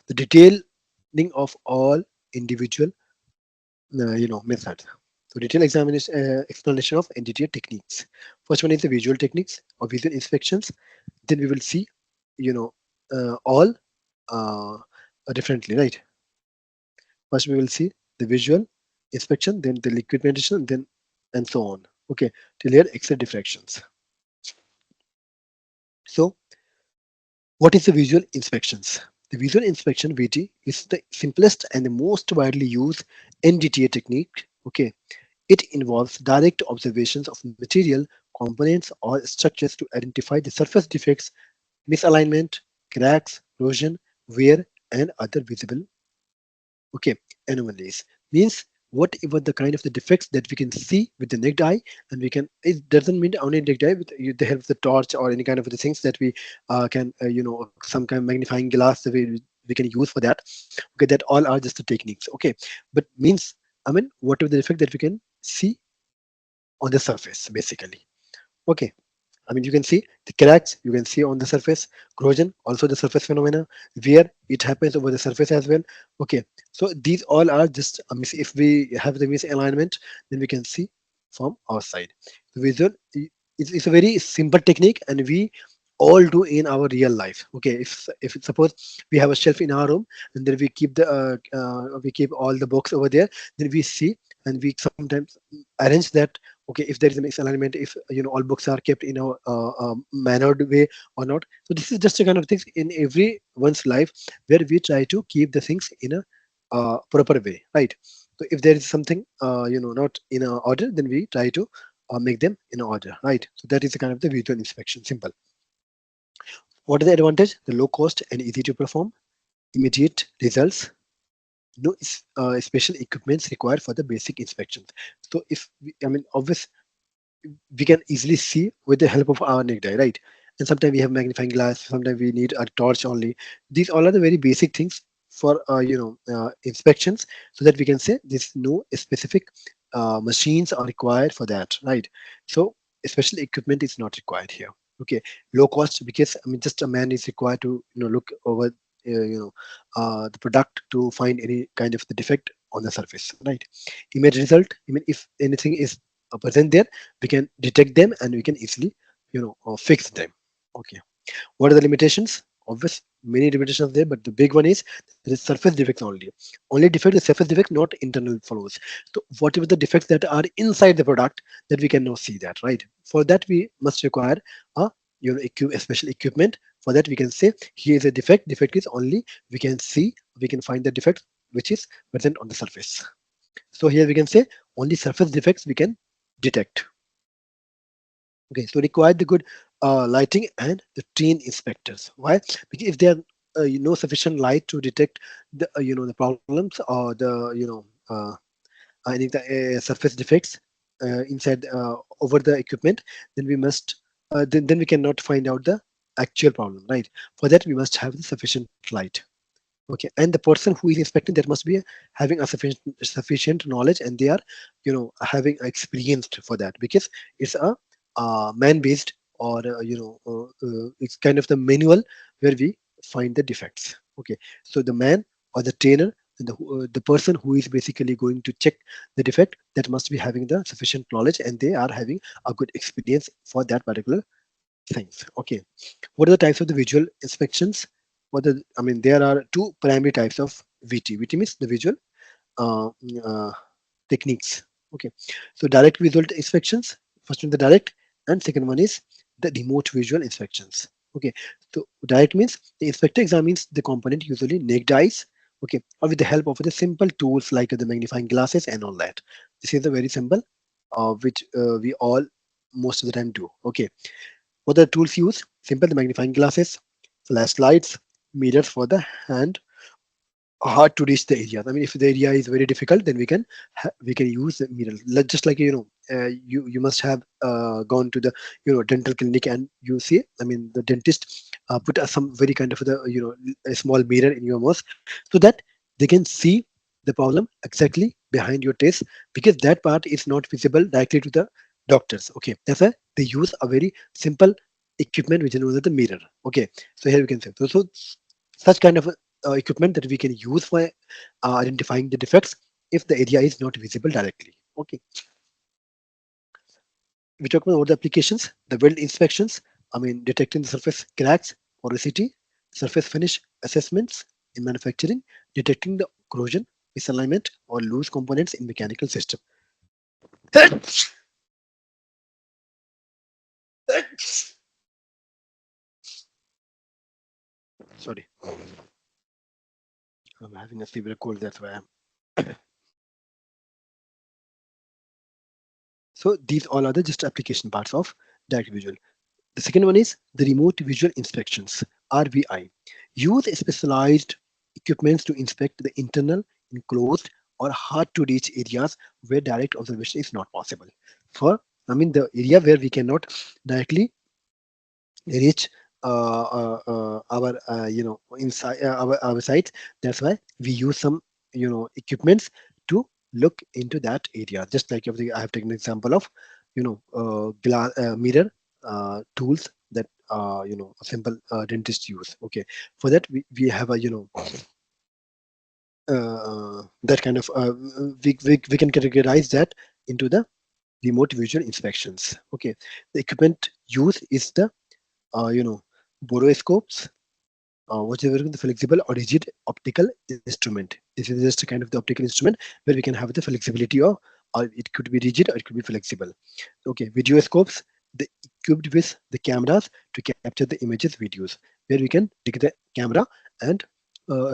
the detailing of all individual methods. So detailed examination explanation of entity techniques. First one is the visual techniques or visual inspections. Then we will see you know all uh, differently, right? First we will see the visual inspection, then the liquid penetration, then and so on. Okay, till here X-ray diffractions. So what is the visual inspections? The visual inspection (VT) is the simplest and the most widely used NDTA technique. Okay, it involves direct observations of material components or structures to identify the surface defects, misalignment, cracks, corrosion, wear, and other visible okay anomalies. Means whatever the kind of the defects that we can see with the naked eye, and we can, it doesn't mean only naked eye with the help of the torch or any kind of the things that we can some kind of magnifying glass that we can use for that. Okay, that all are just the techniques. Okay, but means, I mean, whatever the defect that we can see on the surface basically. Okay, I mean, you can see the cracks, you can see on the surface, corrosion, also the surface phenomena, where it happens over the surface as well. Okay, so these all are just, if we have the misalignment, then we can see from our side. The visual, it's a very simple technique, and we all do in our real life. Okay, if suppose we have a shelf in our room, and then we keep the we keep all the books over there, then we see, and we sometimes arrange that. Okay, if there is a misalignment, if all books are kept in a mannered way or not. So this is just a kind of things in everyone's life, where we try to keep the things in a proper way, right? So if there is something not in a order, then we try to make them in order, right? So that is the kind of the visual inspection. Simple. What is the advantage? The low cost and easy to perform, immediate results, no special equipments required for the basic inspections. So if we, I mean, obvious, we can easily see with the help of our naked eye, right? And sometimes we have magnifying glass, sometimes we need a torch only. These all are the very basic things for inspections, so that we can say there's no specific machines are required for that, right? So special equipment is not required here. Okay, low cost, because I mean just a man is required to look over the product to find any kind of the defect on the surface, right? Immediate result. I mean, if anything is present there, we can detect them and we can easily fix them. Okay, what are the limitations? Obvious, many limitations there, but the big one is there is surface defects only defect is surface defect, not internal flaws. So whatever the defects that are inside the product, that we can now see that, right? For that we must require a a special equipment. For that we can say here is a defect is only we can see, we can find the defect which is present on the surface. So here we can say only surface defects we can detect. Okay, so require the good lighting and the trained inspectors. Why? Because if there are sufficient light to detect the the problems or the any of the surface defects inside over the equipment, then we must then we cannot find out the actual problem, right? For that we must have the sufficient light. Okay, and the person who is inspecting, that must be having a sufficient knowledge, and they are having experienced for that, because it's a man based, or it's kind of the manual where we find the defects. Okay, so the man or the trainer and the person who is basically going to check the defect, that must be having the sufficient knowledge, and they are having a good experience for that particular things. Okay, what are the types of the visual inspections? I mean, there are two primary types of VT. VT means the visual uh, uh, techniques. Okay, so direct visual inspections. First one the direct, and second one is the remote visual inspections. Okay, so direct means the inspector examines the component, usually naked eyes. Okay, or with the help of the simple tools like the magnifying glasses and all that. This is a very simple, which we all most of the time do. Okay, what are the tools used? Simple, the magnifying glasses, flashlights, mirrors for the hand, hard to reach the area. I mean, if the area is very difficult, then we can use the mirror. Just like you must have gone to the dental clinic, and you see, I mean, the dentist put some very kind of the a small mirror in your mouth, so that they can see the problem exactly behind your teeth, because that part is not visible directly to the doctors. Okay, that's why they use a very simple equipment which is known as the mirror. Okay, so here we can say, so such kind of equipment that we can use for identifying the defects if the area is not visible directly. Okay, we talk about the applications, the weld inspections. I mean, detecting the surface cracks, porosity, surface finish assessments in manufacturing, detecting the corrosion, misalignment, or loose components in mechanical system. Sorry, I'm having a severe cold. That's why I'm. So these all are the just application parts of direct visual. The second one is the remote visual inspections (RVI). Use specialized equipments to inspect the internal, enclosed, or hard to reach areas where direct observation is not possible. For I mean the area where we cannot directly reach our inside our sites. That's why we use some equipments to look into that area. Just like I have taken an example of glass mirror tools that a simple dentist use. Okay, for that we have a that kind of we can categorize that into the remote visual inspections. Okay, the equipment used is the borescopes, which is the flexible or rigid optical instrument. This is just a kind of the optical instrument where we can have the flexibility of, or it could be rigid or it could be flexible. Okay, videoscopes, the equipped with the cameras to capture the images, videos, where we can take the camera and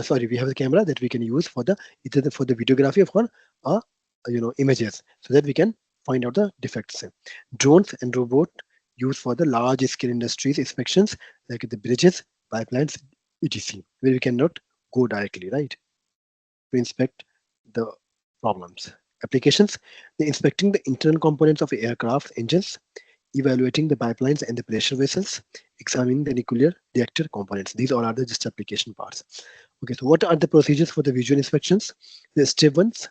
sorry, we have the camera that we can use for the either for the videography of our uh, images, so that we can find out the defects. Drones and robot used for the large scale industries inspections like the bridges, pipelines, etc., where we cannot go directly, right, to inspect the problems. Applications, the inspecting the internal components of aircraft engines, evaluating the pipelines and the pressure vessels, examining the nuclear reactor components. These all are the just application parts. Okay, so what are the procedures for the visual inspections? The step ones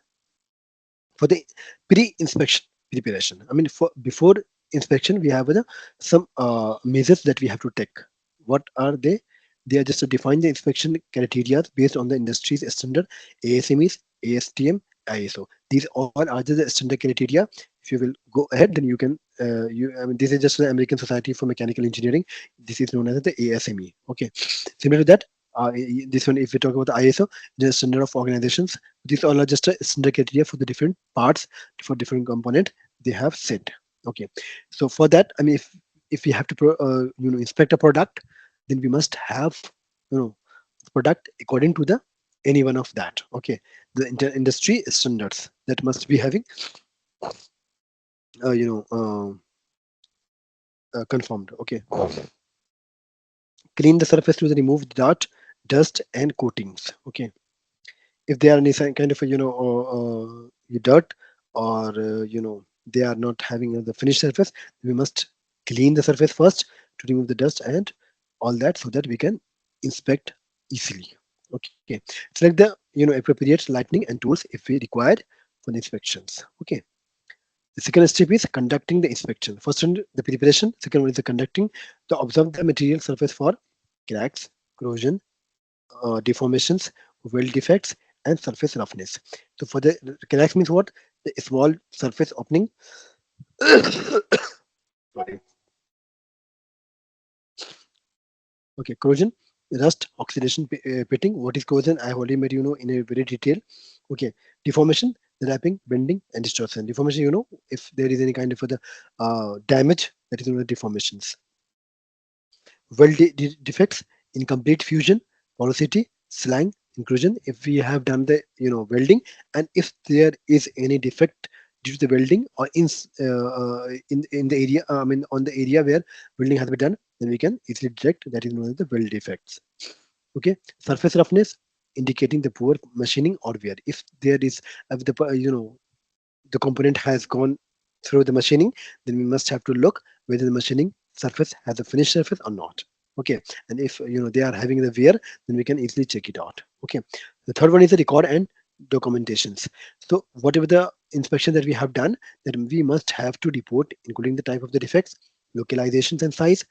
for the pre-inspection preparation. I mean, for before inspection, we have some measures that we have to take. What are they? They are just to define the inspection criteria based on the industry's standard ASMEs, ASTM, ISO. These all are just the standard criteria. If you will go ahead, then you can. I mean, this is just the American Society for Mechanical Engineering. This is known as the ASME. Okay, similar to that. This one, if we talk about the ISO, the standard of organizations, these all are just a standard criteria for the different parts for different component they have set. Okay, so for that, I mean, if we have to inspect a product, then we must have product according to the any one of that. Okay, the industry standards that must be having uh, you know confirmed. Okay, clean the surface to remove dirt, dust, and coatings. Okay, if they are any kind of dirt, or they are not having the finished surface, we must clean the surface first to remove the dust and all that, so that we can inspect easily. Okay, it's like the appropriate lighting and tools if we required for the inspections. Okay, the second step is conducting the inspection. First one the preparation, second one is the conducting. To observe the material surface for cracks, corrosion, deformations, weld defects, and surface roughness. So for the cracks means what? The small surface opening. Sorry. Okay, corrosion, rust, oxidation, pitting. What is corrosion? I have already made in a very detail. Okay, deformation, the wrapping, bending, and distortion. Deformation, if there is any kind of the damage, that is the deformations. Weld defects, incomplete fusion, porosity, slang, inclusion. If we have done the welding, and if there is any defect due to the welding or in the area, I mean on the area where welding has been done, then we can easily detect that is known as the weld defects. Okay, surface roughness, indicating the poor machining or wear. If there is, if the component has gone through the machining, then we must have to look whether the machining surface has a finished surface or not. Okay, and if they are having the wear, then we can easily check it out. Okay, the third one is the record and documentations. So whatever the inspection that we have done, then we must have to report, including the type of the defects, localizations and size,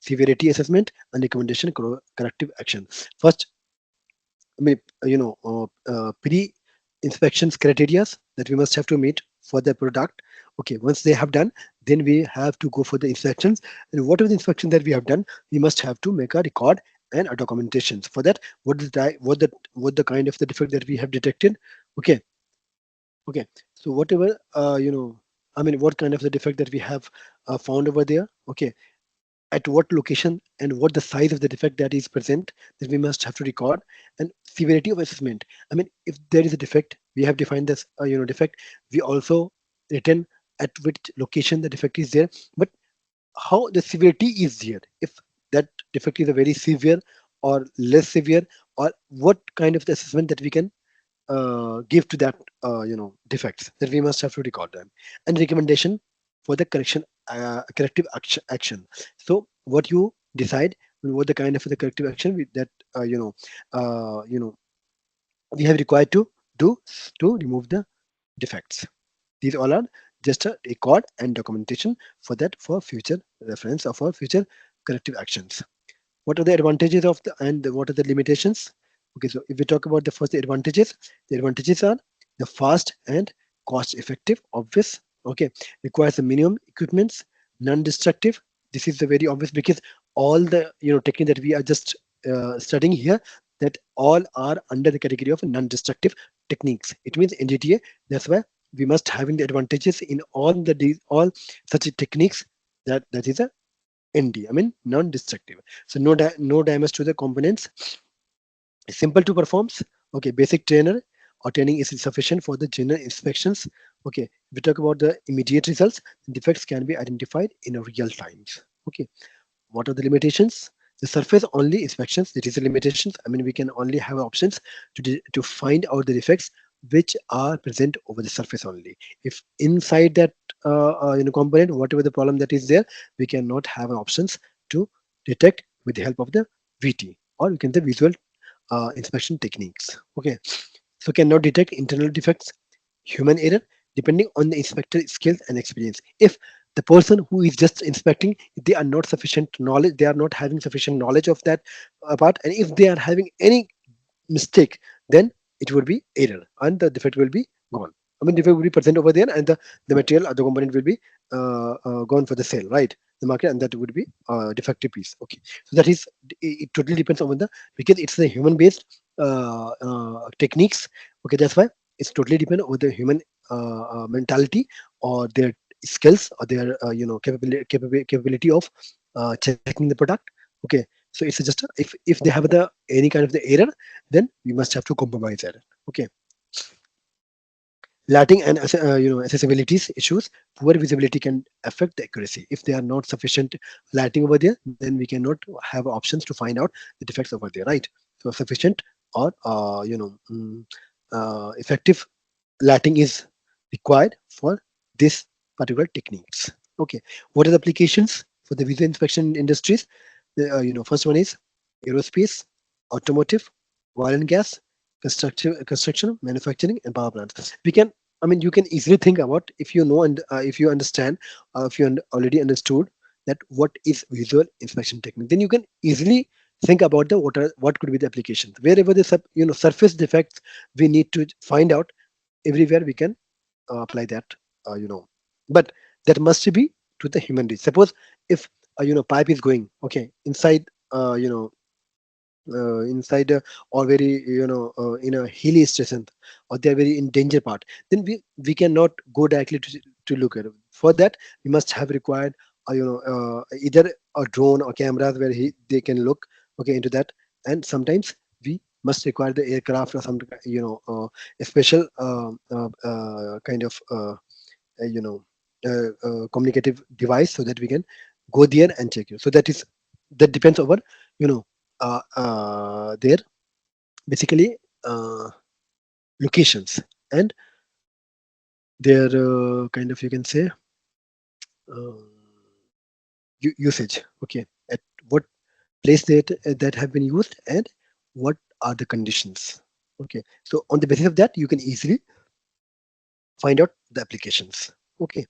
severity assessment, and recommendation corrective action. First, I mean, pre inspections criteria that we must have to meet for the product. Okay, once they have done, then we have to go for the inspections. And whatever the inspection that we have done, we must have to make a record and a documentation for that. What the kind of the defect that we have detected. Okay, okay. So whatever what kind of the defect that we have found over there. Okay, at what location and what the size of the defect that is present that we must have to record, and severity of assessment. I mean, if there is a defect, we have defined this defect. We also written at which location the defect is there, but how the severity is there, if that defect is a very severe or less severe, or what kind of the assessment that we can give to that defects that we must have to record them, and recommendation for the corrective action. So what you decide, what the kind of the corrective action that uh, you know uh, you know we have required to do to remove the defects. These all are just a record and documentation for that, for future reference or for future corrective actions. What are the advantages of the, and what are the limitations? Okay, so if we talk about the first the advantages are the fast and cost effective, obvious. Okay, requires the minimum equipments, non-destructive. This is the very obvious, because all the technique that we are just studying here, that all are under the category of non-destructive techniques. It means NDTA. That's why we must having the advantages in all all such techniques, that is a ND. I mean non-destructive. So no damage to the components, simple to perform. Okay, basic trainer or training is sufficient for the general inspections. Okay, we talk about the immediate results. Defects can be identified in a real times. Okay, what are the limitations? The surface only inspections, it is the limitations. I mean, we can only have options to find out the defects which are present over the surface only. If inside that component, whatever the problem that is there, we cannot have options to detect with the help of the VT, or we can the visual inspection techniques. Okay, so cannot detect internal defects, human error, depending on the inspector skills and experience. If the person who is just inspecting, they are not sufficient knowledge, they are not having sufficient knowledge of that part, and if they are having any mistake, then it would be error and the defect will be gone. I mean, defect will be present over there, and the material or the component will be gone for the sale, right? The market, and that would be defective piece. Okay, so that is, it totally depends on the, because it's the human based techniques. Okay, that's why it's totally depend on the human mentality or their skills or their capability of checking the product. Okay, so it's just if they have the any kind of the error, then we must have to compromise that. Okay, lighting and accessibilities issues. Poor visibility can affect the accuracy. If they are not sufficient lighting over there, then we cannot have options to find out the defects over there, right? So sufficient or effective lighting is required for this particular techniques. Okay, what are the applications for the visual inspection industries? First one is aerospace, automotive, oil and gas, construction, manufacturing, and power plants. We can, I mean, you can easily think about, if you know and if you understand, if you already understood that what is visual inspection technique, then you can easily think about the what could be the applications. Wherever the surface defects we need to find out, everywhere we can apply that. But that must be to the human reach. Suppose if pipe is going okay inside inside or very in a hilly station, or they're very in danger part, then we cannot go directly to look at it. For that we must have required either a drone or cameras where they can look okay into that. And sometimes we must require the aircraft or some a special kind of you know communicative device, so that we can go there and check you. So that depends over you know their basically locations and their kind of, you can say, uh, usage. Okay, at what place that have been used, and what are the conditions. Okay, so on the basis of that you can easily find out the applications. Okay,